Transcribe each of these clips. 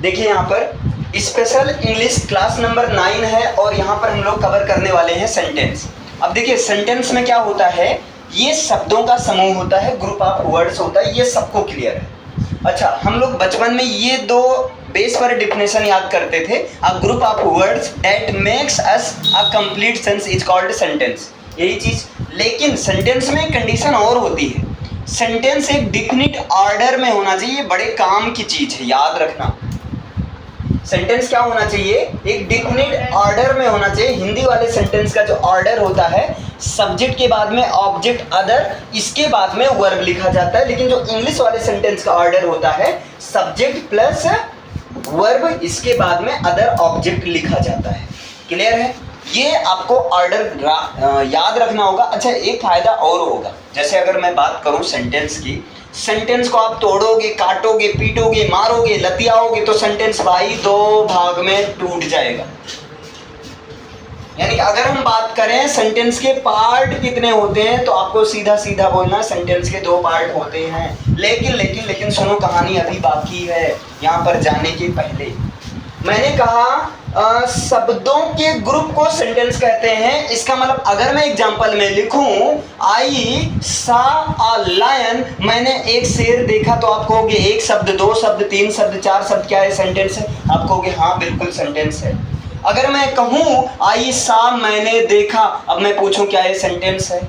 देखिए यहाँ पर स्पेशल इंग्लिश क्लास नंबर 9 है और यहाँ पर हम लोग कवर करने वाले हैं सेंटेंस। अब देखिए सेंटेंस में क्या होता है, ये शब्दों का समूह होता है, ग्रुप ऑफ वर्ड्स होता है, ये सबको क्लियर है। अच्छा, हम लोग बचपन में ये दो बेस पर डिफिनेशन याद करते थे, a group of words that makes us a complete sense is called sentence, यही चीज। लेकिन सेंटेंस में कंडीशन और होती है, सेंटेंस एक डिफिनिट ऑर्डर में होना चाहिए, बड़े काम की चीज है, याद रखना। सेंटेंस क्या होना चाहिए, एक डिफिनिट ऑर्डर में होना चाहिए। हिंदी वाले सेंटेंस का जो ऑर्डर होता है, सब्जेक्ट के बाद में ऑब्जेक्ट अदर, इसके बाद में वर्ब लिखा जाता है। लेकिन जो इंग्लिश वाले सेंटेंस का ऑर्डर होता है, सब्जेक्ट प्लस वर्ब, इसके बाद में अदर ऑब्जेक्ट लिखा जाता है। क्लियर है? ये आपको ऑर्डर याद रखना होगा। अच्छा, एक फायदा और होगा, जैसे अगर मैं बात करूं सेंटेंस की, सेंटेंस को आप तोड़ोगे, काटोगे, पीटोगे, मारोगे, लतियाओगे तो सेंटेंस भाई दो भाग में टूट जाएगा। यानी कि अगर हम बात करें सेंटेंस के पार्ट कितने होते हैं, तो आपको सीधा सीधा बोलना सेंटेंस के 2 पार्ट होते हैं। लेकिन लेकिन लेकिन सुनो, कहानी अभी बाकी है। यहाँ पर जाने के पहले मैंने कहा शब्दों के ग्रुप को सेंटेंस कहते हैं। इसका मतलब अगर मैं एग्जांपल में लिखूं, आई सा अ लायन, मैंने एक शेर देखा, तो आप कहोगे एक शब्द, 2 शब्द, 3 शब्द, 4 शब्द, क्या है सेंटेंस है? आप कहोगे हाँ बिल्कुल सेंटेंस है। अगर मैं कहूं आई सा मैंने देखा, अब मैं पूछूं क्या है सेंटेंस है?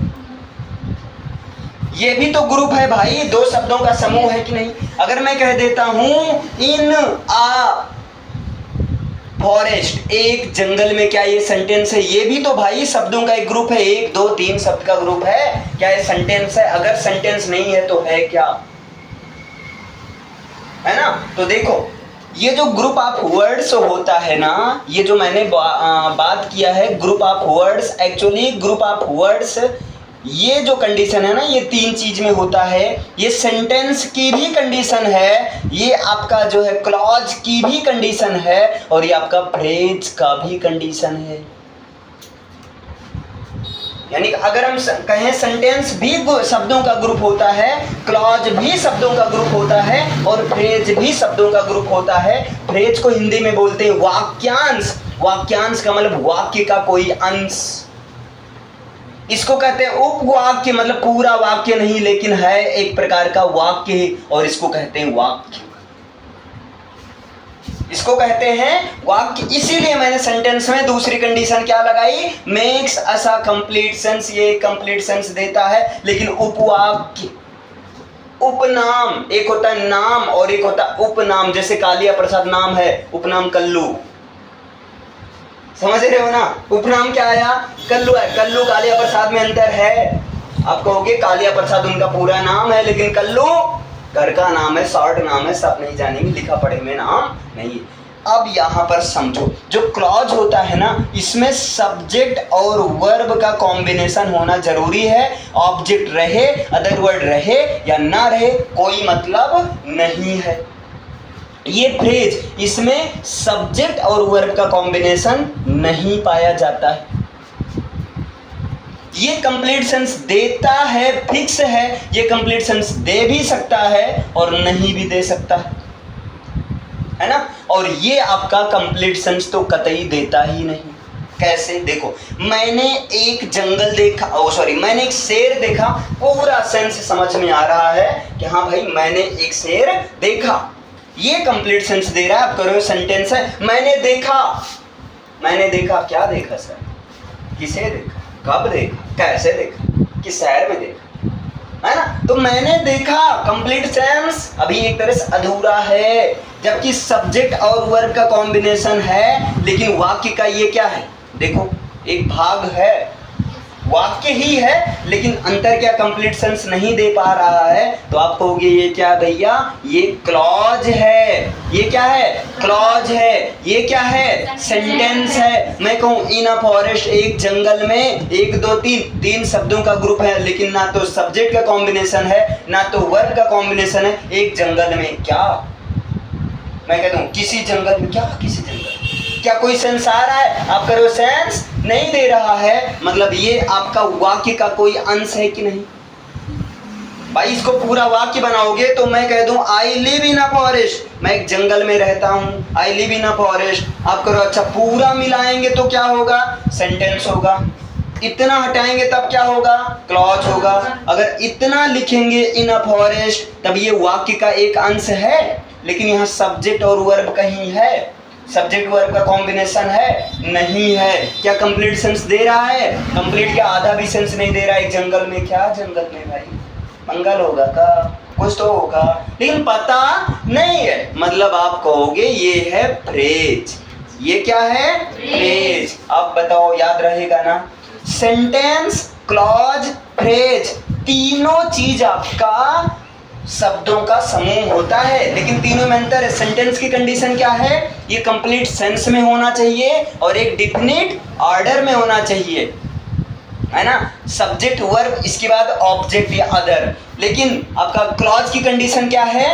ये भी तो ग्रुप है भाई, 2 शब्दों का समूह है कि नहीं? अगर मैं कह देता हूं इन आ फॉरेस्ट, एक जंगल में, क्या ये सेंटेंस है? ये भी तो भाई शब्दों का एक ग्रुप है, 1 2 3 शब्द का ग्रुप है। क्या ये सेंटेंस है? अगर सेंटेंस नहीं है तो है क्या? है ना? तो देखो, ये जो ग्रुप ऑफ वर्ड्स होता है ना, ये जो मैंने बात किया है group of words, actually group of words, ये जो कंडीशन है ना, ये 3 चीज में होता है। ये सेंटेंस की भी कंडीशन है, ये आपका जो है क्लॉज की भी कंडीशन है, और ये आपका फ्रेज का भी कंडीशन है। यानी अगर हम कहें सेंटेंस भी शब्दों का ग्रुप होता है, क्लॉज भी शब्दों का ग्रुप होता है, और फ्रेज भी शब्दों का ग्रुप होता है। फ्रेज को हिंदी में बोलते हैं वाक्यांश। वाक्यांश का मतलब वाक्य का कोई अंश। इसको कहते हैं उपवाक्य, मतलब पूरा वाक्य नहीं लेकिन है एक प्रकार का वाक्य, और इसको कहते हैं वाक्य। इसको कहते हैं वाक्य। इसीलिए मैंने सेंटेंस में दूसरी कंडीशन क्या लगाई, makes us a complete sense, ये कंप्लीट सेंस देता है। लेकिन उपवाक्य, उपनाम, एक होता है नाम और एक होता है उपनाम। जैसे कालिया प्रसाद नाम है, उपनाम कल्लू, समझ रहे हो ना? उपनाम क्या आया? कल्लू है। कल्लू कालिया प्रसाद में अंतर है। आप कहोगे कालिया प्रसाद उनका पूरा नाम है, लेकिन कल्लू घर का नाम है, शॉर्ट नाम है, सब नहीं जानेंगे, लिखा पढ़े में नाम नहीं। अब यहाँ पर समझो, जो क्लॉज होता है ना, इसमें सब्जेक्ट और वर्ब का कॉम्बिनेशन होना जरूरी है। ऑब्जेक्ट रहे, अदर वर्ड रहे या ना रहे, कोई मतलब नहीं है। ये फ्रेज, इसमें सब्जेक्ट और वर्ब का कॉम्बिनेशन नहीं पाया जाता है। ये कंप्लीट सेंस देता है, फिक्स है। ये कंप्लीट सेंस दे भी सकता है और नहीं भी दे सकता है ना? और ये आपका कंप्लीट सेंस तो कतई देता ही नहीं। कैसे? देखो, मैंने एक जंगल देखा, मैंने एक शेर देखा, पूरा सेंस समझ में आ रहा है कि हाँ भाई मैंने एक शेर देखा, ये कंप्लीट सेंस दे रहा है। आप करो सेंटेंस है मैंने देखा। मैंने देखा, क्या देखा सर? किसे देखा? कब देखा? कैसे देखा? किस शहर में देखा? है ना? तो मैंने देखा कंप्लीट सेंस अभी एक तरह से अधूरा है, जबकि सब्जेक्ट और वर्ब का कॉम्बिनेशन है। लेकिन वाक्य का ये क्या है? देखो, एक भाग है, वाक्य ही है, लेकिन अंतर क्या, कंप्लीट सेंस नहीं दे पा रहा है। तो आप कहोगे ये क्या भैया? ये क्लॉज है। ये क्या है? क्लॉज है। ये क्या है? सेंटेंस है। मैं कहूँ इन अ फॉरेस्ट, एक जंगल में, 1 2 3 शब्दों का ग्रुप है, लेकिन ना तो सब्जेक्ट का कॉम्बिनेशन है, ना तो वर्ब का कॉम्बिनेशन है। एक जंगल में, क्या मैं कहता हूँ किसी जंगल में, क्या किसी जंगल, क्या कोई सेंस आ रहा है? आप करो सेंस नहीं दे रहा है, मतलब ये आपका वाक्य का कोई अंश है कि नहीं? भाई इसको पूरा वाक्य बनाओगे तो मैं कह दूं I live in a forest, मैं एक जंगल में रहता हूं, I live in a forest. आप करो अच्छा, पूरा मिलाएंगे तो क्या होगा, सेंटेंस होगा। इतना हटाएंगे तब क्या होगा, क्लॉज होगा। अगर इतना लिखेंगे इन अ फॉरेस्ट तब ये वाक्य का एक अंश है, लेकिन यहाँ सब्जेक्ट और वर्ब कहीं है, सब्जेक्ट वर्ब का कॉम्बिनेशन है, नहीं है। क्या कंप्लीट सेंस दे रहा है, कंप्लीट क्या आधा भी सेंस नहीं दे रहा है। एक जंगल में, क्या जंगल में भाई, मंगल होगा का, कुछ तो होगा, लेकिन पता नहीं है। मतलब आप कहोगे ये है फ्रेज, ये क्या है, फ्रेज। अब बताओ याद रहेगा ना, सेंटेंस, क्लॉज, फ्रेज, तीनों चीज आपका शब्दों का समूह होता है, लेकिन तीनों में अंतर है। सेंटेंस की कंडीशन क्या है, ये कंप्लीट सेंस में होना चाहिए और एक डिफिनिट ऑर्डर में होना चाहिए, है ना, सब्जेक्ट वर्ब, इसके बाद ऑब्जेक्ट या अदर। लेकिन आपका क्लॉज की कंडीशन क्या है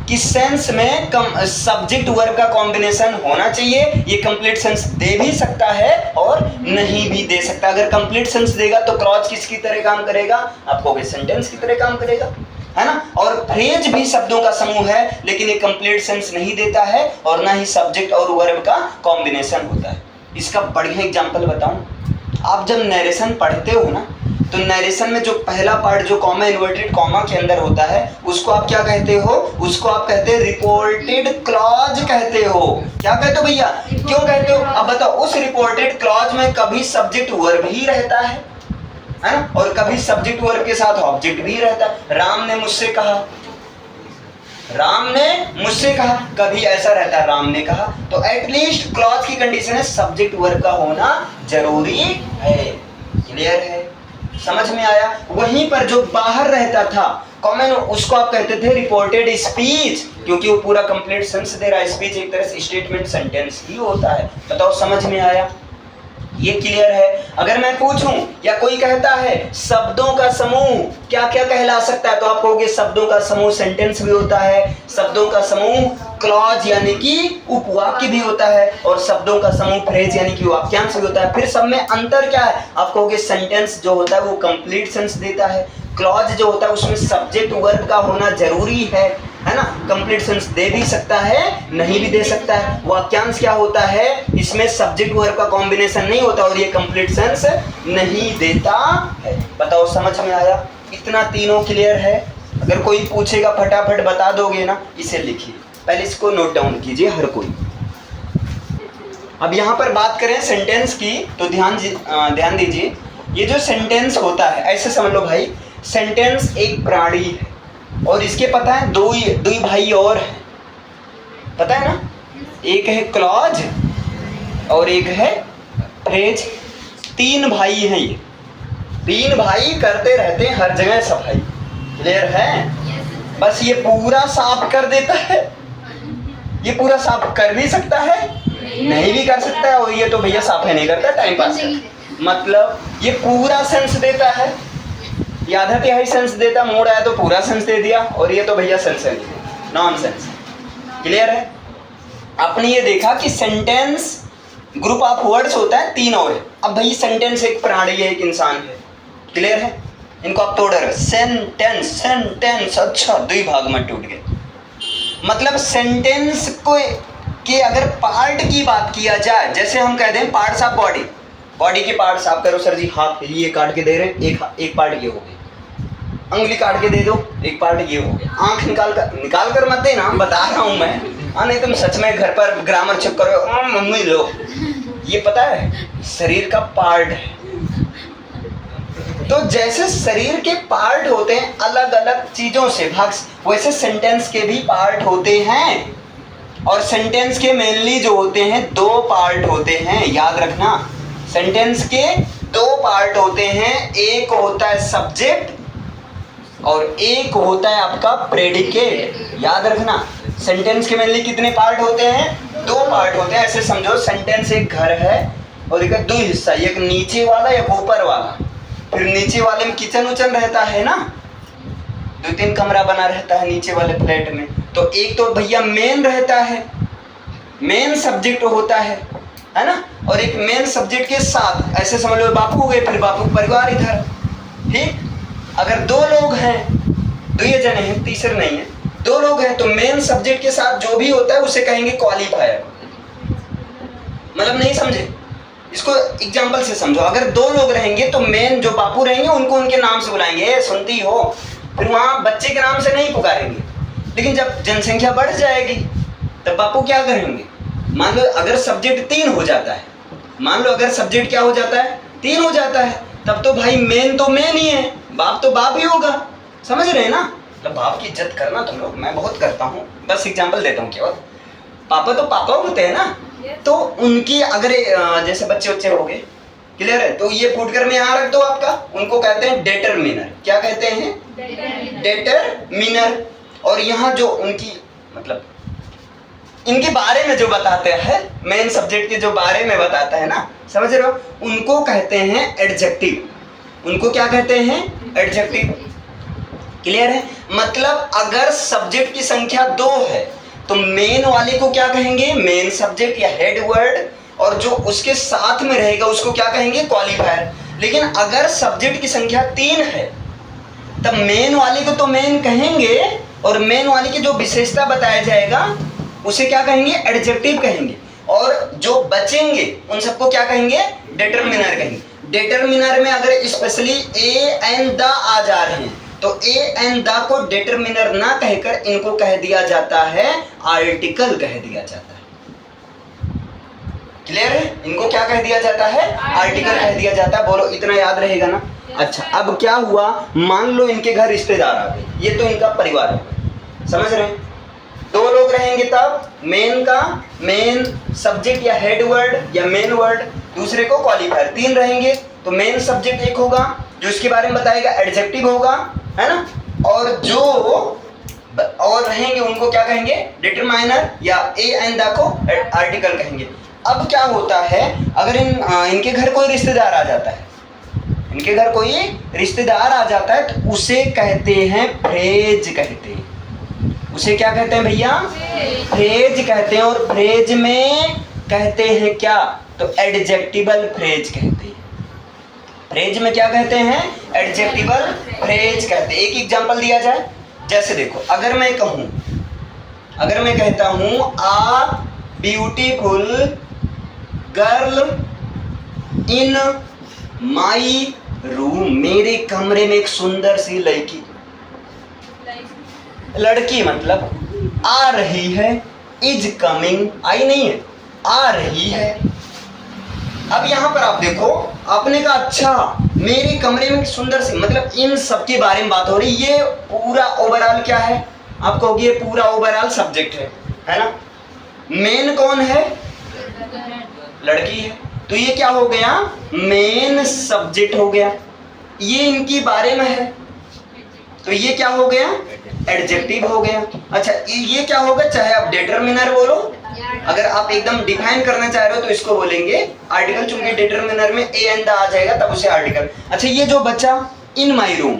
कि सेंस में सब्जेक्ट वर्ब का कॉम्बिनेशन होना चाहिए। ये कंप्लीट सेंस दे भी सकता है और नहीं भी दे सकता। अगर कंप्लीट सेंस देगा तो क्लॉज किसकी तरह काम करेगा, आप कहोगे सेंटेंस की तरह काम करेगा, है ना। और फ्रेज भी शब्दों का समूह है, लेकिन ये कंप्लीट सेंस नहीं देता है और ना ही सब्जेक्ट और वर्ब का कॉम्बिनेशन होता है। इसका बढ़िया एग्जांपल बताऊं, आप जब नरेशन पढ़ते हो ना, तो नरेशन में जो पहला पार्ट जो कॉमा इन्वर्टेड कॉमा के अंदर होता है, उसको आप क्या कहते हो, उसको आप कहते हैं रिपोर्टेड क्लॉज कहते हो। क्या कहते हो भैया, क्यों कहते हो, अब बताओ। उस रिपोर्टेड क्लॉज में कभी सब्जेक्ट वर्ब ही रहता है ना, और कभी सब्जेक्ट वर्ब के साथ ऑब्जेक्ट भी रहता है। राम ने मुझसे कहा, राम ने मुझसे कहा, कभी ऐसा रहता है राम ने कहा। तो एटलीस्ट क्लॉज की कंडीशन है सब्जेक्ट वर्ब का होना जरूरी है। क्लियर है, समझ में आया। वहीं पर जो बाहर रहता था कॉमन, उसको आप कहते थे रिपोर्टेड स्पीच, क्योंकि वो पूरा कंप्लीट सेंस दे रहा है। स्पीच एक तरह से स्टेटमेंट सेंटेंस ही होता है। बताओ समझ में आया, ये क्लियर है। अगर मैं पूछूं या कोई कहता है शब्दों का समूह क्या क्या कहला सकता है, तो आप कहोगे शब्दों का समूह सेंटेंस भी होता है, शब्दों का समूह क्लॉज यानी कि उपवाक्य भी होता है, और शब्दों का समूह फ्रेज यानी कि वाक्यांश भी होता है। फिर सब में अंतर क्या है, आप कहोगे सेंटेंस जो होता है वो कंप्लीट सेंस देता है, क्लॉज जो होता है उसमें सब्जेक्ट वर्ब का होना जरूरी है ना। कंप्लीट सेंस दे भी सकता है, नहीं भी दे सकता है। वाक्यांश क्या होता है, इसमें सब्जेक्ट वर्ब का कॉम्बिनेशन नहीं होता और ये कंप्लीट सेंस नहीं देता है। बताओ समझ में आया, इतना तीनों क्लियर है। अगर कोई पूछेगा फटाफट बता दोगे ना, इसे लिखिए, पहले इसको नोट डाउन कीजिए हर कोई। अब यहाँ पर बात करें सेंटेंस की, तो ध्यान दीजिए। ये जो सेंटेंस होता है, ऐसे समझ लो भाई, सेंटेंस एक प्राणी है और इसके पता है दो ही भाई और हैं, पता है ना, एक है क्लॉज और एक है फ्रेज। तीन भाई हैं, ये तीन भाई करते रहते हैं हर जगह सफाई। क्लियर है, बस ये पूरा साफ कर देता है, ये पूरा साफ कर भी सकता है, नहीं भी कर सकता है, और ये तो भैया साफ है नहीं करता, टाइम पास है। मतलब ये पूरा सेंस देता है, ये आधा तिहाई सेंस देता, मोड़ आया तो पूरा सेंस दे दिया, और ये तो भैया सेंस है नॉन सेंस। क्लियर है। आपने ये देखा कि सेंटेंस ग्रुप ऑफ वर्ड्स होता है, तीन और है। अब भाई सेंटेंस एक प्राणी है, एक इंसान है। क्लियर है, इनको आप तोड़ रहे, सेंटेंस सेंटेंस, अच्छा दो भाग में टूट गए। मतलब सेंटेंस को के अगर पार्ट की बात किया जाए, जैसे हम कहते हैं पार्ट्स ऑफ बॉडी, बॉडी के पार्ट्स आप करो सर जी, हाथ ये काट के दे रहे हैं, एक पार्ट ये हो गया, अंगुली काट के दे दो, एक पार्ट ये हो गया, आंख निकाल कर मत देना, बता रहा हूं मैं, नहीं तुम सच में घर पर ग्रामर चेक करो, मम्मी लो, ये पता है शरीर का पार्ट है। तो जैसे शरीर के पार्ट होते हैं अलग अलग चीजों से भाग, वैसे सेंटेंस के भी पार्ट होते हैं, और सेंटेंस के मेनली जो होते हैं दो पार्ट होते हैं, याद रखना। सेंटेंस के दो पार्ट होते हैं, एक होता है सब्जेक्ट और एक होता है आपका प्रेडिकेट। याद रखना, सेंटेंस के मेनली कितने पार्ट होते हैं, दो पार्ट होते हैं। ऐसे समझो सेंटेंस एक घर है और एक दो हिस्सा, एक नीचे वाला एक ऊपर वाला। फिर नीचे वाले में किचन उचन रहता है ना, 2-3 कमरा बना रहता है नीचे वाले फ्लैट में। तो एक तो भैया मेन रहता है, मेन सब्जेक्ट होता है ना, और एक मेन सब्जेक्ट के साथ ऐसे समझ लो बापू हो गए, फिर बापू परिवार इधर। ठीक, अगर दो लोग हैं 2 जने हैं, तीसरे नहीं है, 2 लोग हैं, तो मेन सब्जेक्ट के साथ जो भी होता है उसे कहेंगे क्वालिफायर। मतलब नहीं समझे? इसको एग्जाम्पल से समझो। अगर 2 लोग रहेंगे तो मेन जो बापू रहेंगे उनको उनके नाम से बुलाएंगे, सुनती हो, फिर वहां बच्चे के नाम से नहीं पुकारेंगे। लेकिन जब जनसंख्या बढ़ जाएगी तब बापू क्या करेंगे? मान लो अगर सब्जेक्ट 3 हो जाता है, मान लो अगर सब्जेक्ट क्या हो जाता है, 3 हो जाता है, तब तो भाई मेन तो मेन ही है, बाप तो बाप ही होगा। समझ रहे हैं ना? तो बाप की इज्जत करना तुम लोग, मैं बहुत करता हूँ, बस एग्जाम्पल देता हूँ केवल। पापा तो पापा होते हैं ना, तो उनकी अगर जैसे बच्चे हो गए, क्लियर है, तो ये फुटकर में यहाँ रख दो आपका, उनको कहते हैं डेटरमिनर। क्या कहते हैं? डेटरमिनर। और यहाँ जो उनकी मतलब इनके बारे में जो बताते हैं, मेन सब्जेक्ट के जो बारे में बताता है ना, समझ रहे हो, उनको कहते हैं एडजेक्टिव। उनको क्या कहते हैं? एडजेक्टिव। क्लियर है? मतलब अगर सब्जेक्ट की संख्या 2 है तो मेन वाले को क्या कहेंगे? मेन सब्जेक्ट या हेड वर्ड, और जो उसके साथ में रहेगा उसको क्या कहेंगे? क्वालिफायर। लेकिन अगर सब्जेक्ट की संख्या 3 है तब मेन वाले को तो मेन कहेंगे, और मेन वाले की जो विशेषता बताया जाएगा उसे क्या कहेंगे? एडजेक्टिव कहेंगे। और जो बचेंगे उन सबको क्या कहेंगे? डेटरमिनर कहेंगे। डेटरमिनर में अगर स्पेशली ए एंड द आ जा रहे हैं तो ए एंड द को डेटरमिनर ना कहकर इनको कह दिया जाता है आर्टिकल कह दिया जाता है। क्लियर है? इनको क्या कह दिया जाता है? आर्टिकल कह दिया जाता है। बोलो, इतना याद रहेगा ना? अच्छा, अब क्या हुआ, मान लो इनके घर रिश्तेदार आ गए, ये तो इनका परिवार हो गया, समझ रहे हैं? 2 लोग रहेंगे तब मेन का मेन सब्जेक्ट या हेड वर्ड या मेन वर्ड, दूसरे को क्वालिफायर। 3 रहेंगे तो मेन सब्जेक्ट एक होगा जो इसके बारे में बताएगा, एडजेक्टिव होगा, है ना, और जो और रहेंगे उनको क्या कहेंगे? डिटरमाइनर या ए एंड द को आर्टिकल कहेंगे। अब क्या होता है, अगर इनके घर कोई रिश्तेदार आ जाता है, इनके घर कोई रिश्तेदार आ जाता है तो उसे कहते हैं फ्रेज कहते हैं। उसे क्या कहते हैं भैया? फ्रेज कहते हैं। और फ्रेज में कहते हैं क्या? तो एडजेक्टिवल फ्रेज कहते हैं। फ्रेज में क्या कहते हैं? एडजेक्टिवल फ्रेज कहते हैं। एक एग्जांपल दिया जाए, जैसे देखो, अगर मैं कहता हूं a beautiful girl in my room, मेरे कमरे में एक सुंदर सी लड़की मतलब आ रही है, इज कमिंग, आई नहीं है, आ रही है। अब यहाँ पर आप देखो, आपने कहा अच्छा मेरे कमरे में सुंदर सी, मतलब इन सब के बारे में बात हो रही। ये पूरा ओवरऑल क्या है? आप कहोगे ये पूरा ओवरऑल सब्जेक्ट है ना। मेन कौन है? लड़की है, तो ये क्या हो गया? मेन सब्जेक्ट हो गया। ये इनके बारे में है तो ये क्या हो गया? एडजेक्टिव हो गया। अच्छा, ये क्या होगा? चाहे आप डिटरमिनर बोलो, अगर आप एकदम डिफाइन करना चाह रहे हो तो इसको बोलेंगे आर्टिकल, चूंकि डिटरमिनर में ए एंड द आ जाएगा तब उसे आर्टिकल। अच्छा, ये जो बच्चा इन माई रूम,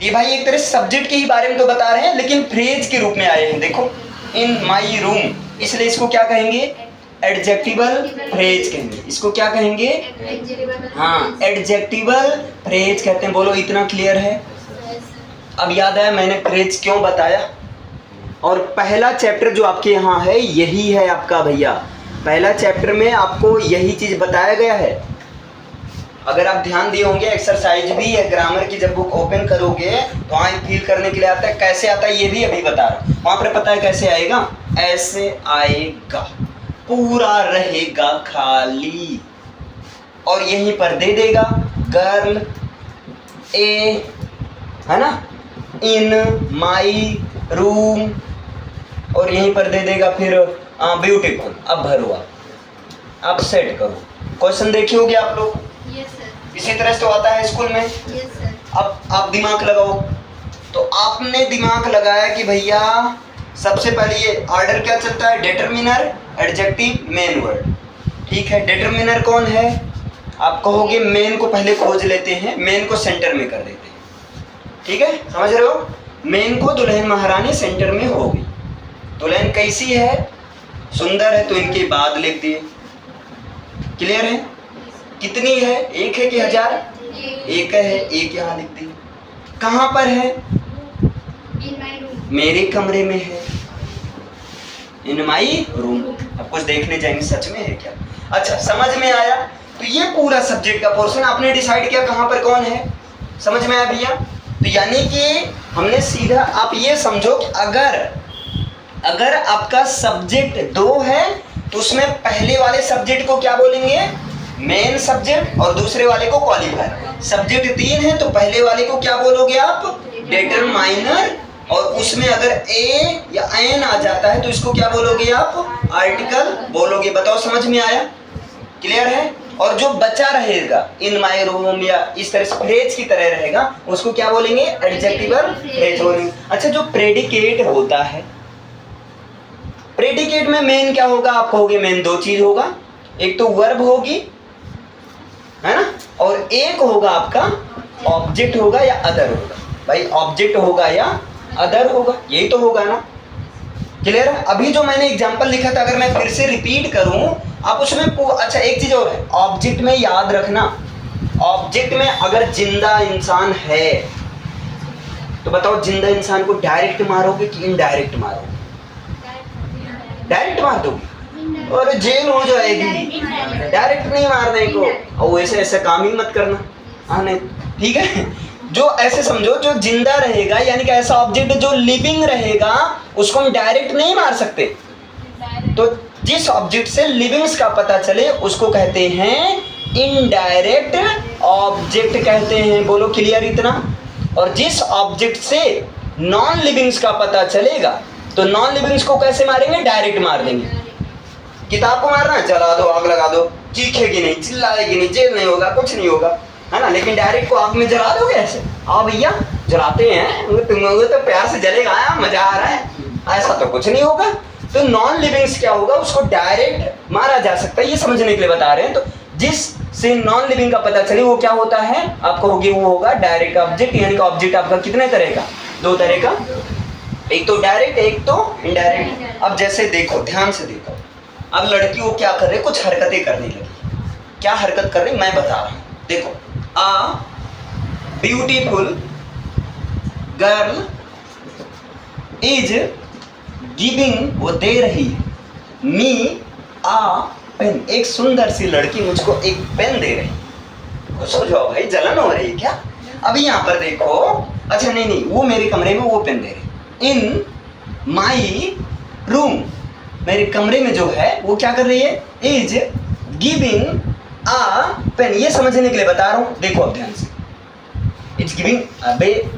ये भाई एक तरह सब्जेक्ट के ही बारे में तो बता रहे हैं लेकिन फ्रेज के रूप में आए हैं। देखो, इन माई रूम, इसलिए इसको क्या कहेंगे? एडजेक्टिवल फ्रेज कहेंगे। इसको क्या कहेंगे? हाँ, एडजेक्टिवल फ्रेज कहते हैं। बोलो, इतना क्लियर है? अब याद आया मैंने फ्रेज क्यों बताया। और पहला चैप्टर जो आपके यहाँ है यही है आपका भैया। पहला चैप्टर में आपको यही चीज बताया गया है। अगर आप ध्यान दिए होंगे, एक्सरसाइज भी है ग्रामर की, जब बुक ओपन करोगे तो वहाँ फील करने के लिए आता है। कैसे आता है ये भी अभी बता रहा हूँ। वहाँ पर पता है कैसे आएगा? ऐसे आएगा, पूरा रहेगा खाली, और यहीं पर दे देगा गर्ल ए, है ना, इन माई रूम, और यहीं पर दे देगा फिर ब्यूटीफुल। अब भरो, आप सेट करो। क्वेश्चन देखे होगे आप लोग? Yes sir. इसी तरह से तो आता है स्कूल में। Yes sir. अब आप दिमाग लगाओ। तो आपने दिमाग लगाया कि भैया सबसे पहले ये ऑर्डर क्या चलता है? Determiner, adjective, main word. ठीक है, डिटरमिनर कौन है? आप कहोगे मेन को पहले खोज लेते हैं, मेन को सेंटर में कर देते हैं। ठीक है, समझ रहे हो? मेन को दुल्हन महारानी सेंटर में होगी। दुल्हन कैसी है? सुंदर है, तो इनके बाद लिख दिए। क्लियर है? कितनी है? 1 है कि 1000? एक है, एक यहाँ लिख दिए। कहाँ पर है? In my room. मेरे कमरे में है, इन माई रूम। अब कुछ देखने जाएंगे, सच में है क्या? अच्छा, समझ में आया? तो ये पूरा सब्जेक्ट का पोर्शन आपने डिसाइड किया कहाँ पर कौन है, समझ में आया भैया? तो यानी कि हमने सीधा, आप ये समझो कि अगर आपका सब्जेक्ट 2 है तो उसमें पहले वाले सब्जेक्ट को क्या बोलेंगे? मेन सब्जेक्ट, और दूसरे वाले को क्वालिफायर। सब्जेक्ट 3 है तो पहले वाले को क्या बोलोगे आप? डिटरमाइनर, और उसमें अगर ए या एन आ जाता है तो इसको क्या बोलोगे आप? आर्टिकल बोलोगे। बताओ समझ में आया? क्लियर है? और जो बचा रहेगा इन माय रूम या इस तरह से फ्रेज की तरह रहेगा, उसको क्या बोलेंगे? एडजेक्टिवल फ्रेज बोलेंगे। अच्छा, जो प्रेडिकेट होता है, प्रेडिकेट में मेन क्या होगा? आप कहोगे मेन 2 चीज होगा, एक तो वर्ब होगी, है ना, और एक होगा आपका ऑब्जेक्ट होगा या अदर होगा। भाई ऑब्जेक्ट होगा या अदर होगा, यही तो होगा ना? क्लियर है? अभी जो मैंने एग्जांपल लिखा था, अगर मैं फिर से रिपीट करूं, आप उसमें अच्छा एक चीज और है, ऑब्जेक्ट में याद रखना, ऑब्जेक्ट में अगर जिंदा इंसान है तो बताओ जिंदा इंसान को डायरेक्ट मारोगे कि इनडायरेक्ट मारोगे? डायरेक्ट मार दोगे और जेल हो जाएगी। डायरेक्ट नहीं मारने को, और वैसे ऐसा काम ही मत करना। हाँ नहीं, ठीक है? जो ऐसे समझो, जो जिंदा रहेगा यानी कि ऐसा ऑब्जेक्ट जो लिविंग रहेगा उसको हम डायरेक्ट नहीं मार सकते। तो जिस ऑब्जेक्ट से लिविंग्स का पता चले उसको कहते हैं इनडायरेक्ट ऑब्जेक्ट कहते हैं। बोलो क्लियर इतना? और जिस ऑब्जेक्ट से नॉन लिविंग्स का पता चलेगा तो नॉन लिविंग्स को कैसे मारेंगे? डायरेक्ट मार देंगे। किताब को मारना, जला दो, आग लगा दो, चीखेगी नहीं, चिल्लाएगी नहीं, जेल नहीं होगा, कुछ नहीं होगा, है ना? लेकिन डायरेक्ट को आग में जला दोगे ऐसे? हाँ भैया जलाते हैं, तुम्हें तो प्यार से जलेगा, मजा आ रहा है, ऐसा तो कुछ नहीं होगा। तो नॉन लिविंग्स क्या होगा? उसको डायरेक्ट मारा जा सकता है, ये समझने के लिए बता रहे हैं। तो जिस से नॉन लिविंग का पता चले वो क्या होता है? आप कहोगे वो होगा डायरेक्ट ऑब्जेक्ट। यानी कि ऑब्जेक्ट आपका कितने तरह का? 2 तरह का, एक तो डायरेक्ट, एक तो इनडायरेक्ट। अब जैसे देखो, ध्यान से देखो, अब लड़की वो क्या कर रही है? कुछ हरकतें करने लगी। क्या हरकत कर रही मैं बता रहा हूँ। देखो, आ ब्यूटीफुल गर्ल इज गिविंग, वो दे रही है, मी आ पेन, एक सुंदर सी लड़की मुझको एक पेन दे रही। खुश हो जाओ भाई, जलन हो रही है क्या? अभी यहाँ पर देखो, अच्छा नहीं, वो मेरे कमरे में वो पेन दे रही। इन माई रूम, मेरे कमरे में जो है वो क्या कर रही है? इज गिविंग आ पेन, ये समझने के लिए बता रहा हूँ। देखो अब ध्यान से, is giving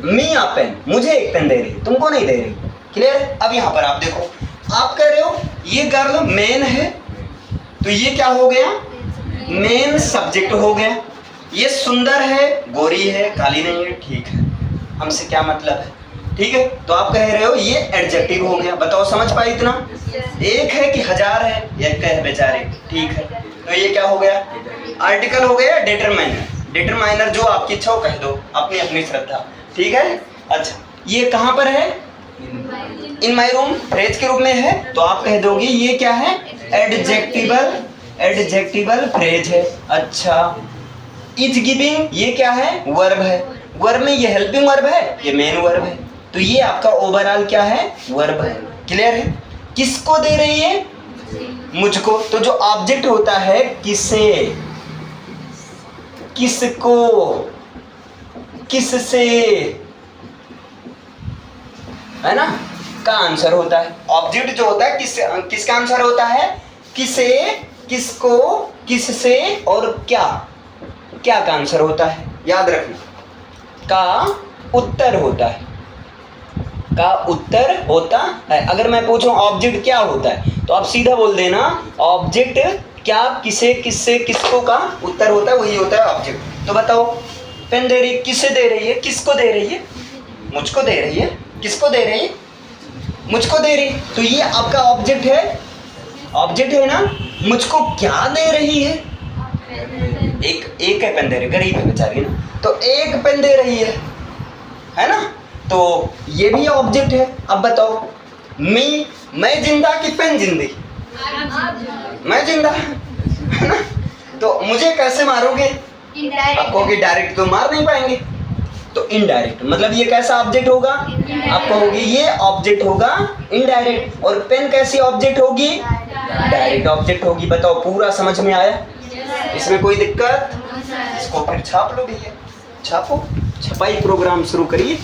me a pen, मुझे एक पेन दे रही, तुमको नहीं दे रही। क्लियर? अब यहाँ पर आप देखो, आप कह रहे हो ये गर्ल मेन है, तो ये क्या हो गया? मेन सब्जेक्ट हो गया। ये सुंदर है, गोरी है, काली नहीं है, ठीक है, हमसे क्या मतलब है? ठीक है, तो आप कह रहे हो ये एडजेक्टिव हो गया। बताओ समझ पाए इतना? एक है कि 1000 है, एक है बेचारे, ठीक है, तो ये क्या हो गया? आर्टिकल हो गया डिटरमाइनर। डिटरमाइनर जो आपकी इच्छा हो कह दो, अपनी अपनी श्रद्धा, ठीक है? अच्छा, ये कहाँ पर है? इन माई रूम फ्रेज के रूप में है, तो आप कह दोगे ये क्या है? एडजेक्टिवल फ्रेज है। अच्छा, इज गिविंग ये क्या है? वर्ब है। वर्ब में ये हेल्पिंग वर्ब है, ये मेन वर्ब है, तो ये आपका ओवरऑल क्या है? वर्ब है। क्लियर है? किसको दे रही है? मुझको। तो जो ऑब्जेक्ट होता है किसे, किसको, किससे, है ना, का आंसर होता है। ऑब्जेक्ट जो होता है किसका आंसर होता है? किसे, किसको, किससे और क्या, क्या का आंसर होता है? याद रखना, का उत्तर होता है, का उत्तर होता है। अगर मैं पूछूं ऑब्जेक्ट क्या होता है तो आप सीधा बोल देना ऑब्जेक्ट क्या, किसे, किससे, किसको का उत्तर होता है, वही होता है ऑब्जेक्ट। तो बताओ, पेन दे रही है, किसे दे रही है? किसको दे रही है? मुझको दे रही है। किसको दे रही है? मुझको दे रही। तो ये आपका ऑब्जेक्ट है, ऑब्जेक्ट है ना। मुझको क्या दे रही है? एक है पेन दे रही, गरीब है बेचारी ना, तो एक पेन दे रही है ना, तो ये भी ऑब्जेक्ट है। अब बताओ, मैं जिंदा कि पेन जिंदी? मैं जिंदा, है ना, तो मुझे कैसे मारोगे? आप कहोगे डायरेक्ट तो मार नहीं पाएंगे, तो इनडायरेक्ट, मतलब ये कैसा ऑब्जेक्ट होगा? आप कहोगे ये ऑब्जेक्ट होगा इनडायरेक्ट, और पेन कैसी ऑब्जेक्ट होगी? डायरेक्ट ऑब्जेक्ट होगी। बताओ पूरा समझ में आया? इसमें कोई दिक्कत? इसको फिर छाप लो भैया, छापो, छपाई प्रोग्राम शुरू करिए।